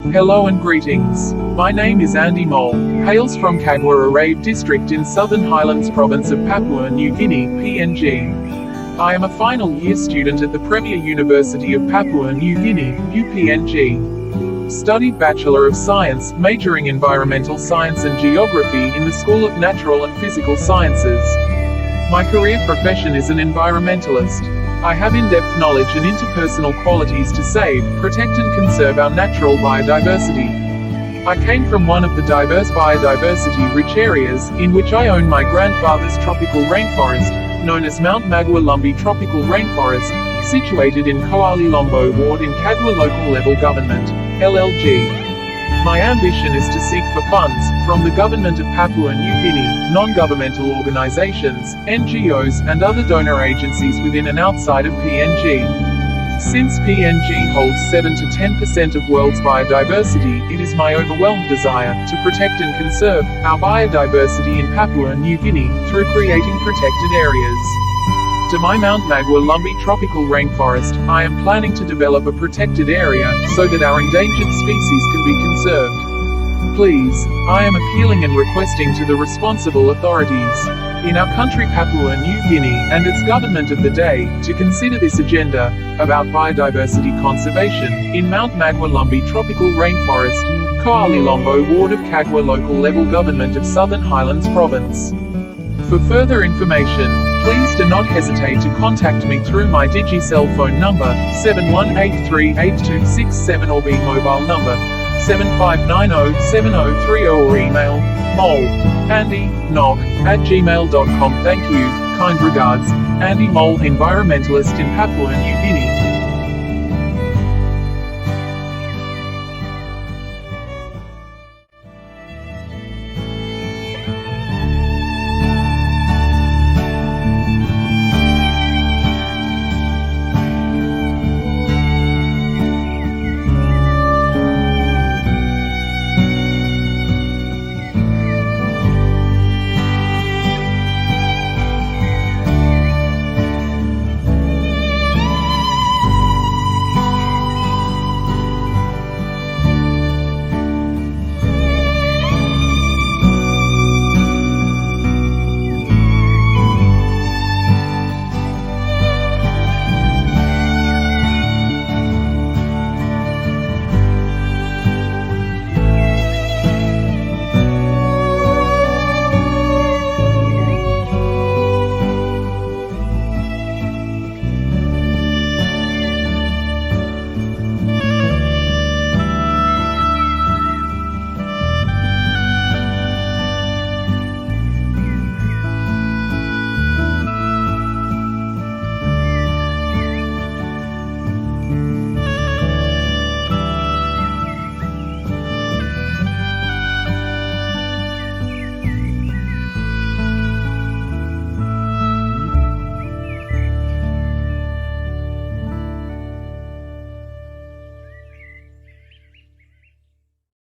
Hello and greetings. My name is Andy Mole, hails from Kagua Erave district in Southern Highlands province of Papua New Guinea, PNG. I am a final year student at the Premier University of Papua New Guinea, UPNG. Studied Bachelor of Science, majoring Environmental Science and Geography in the School of Natural and Physical Sciences. My career profession is an environmentalist. I have in-depth knowledge and interpersonal qualities to save, protect and conserve our natural biodiversity. I came from one of the diverse biodiversity-rich areas, in which I own my grandfather's tropical rainforest, known as Mount Magua Lumbi Tropical Rainforest, situated in Koali-Lombo ward in Kagua Local Level Government, LLG. My ambition is to seek for funds, from the government of Papua New Guinea, non-governmental organizations, NGOs, and other donor agencies within and outside of PNG. Since PNG holds 7 to 10% of world's biodiversity, it is my overwhelmed desire to protect and conserve our biodiversity in Papua New Guinea through creating protected areas. To my Mount Magua Lumbi Tropical Rainforest, I am planning to develop a protected area so that our endangered species can be conserved. Please, I am appealing and requesting to the responsible authorities in our country Papua New Guinea and its government of the day to consider this agenda about biodiversity conservation in Mount Magua Lumbi Tropical Rainforest, Koali-Lombo ward of Kagua Local Level Government of Southern Highlands Province. For further information, please do not hesitate to contact me through my Digi-cell phone number, 71838267 or mobile number, 75907030 or email, moleandy@gmail.com. Thank you, kind regards, Andy Mole, environmentalist in Papua New Guinea.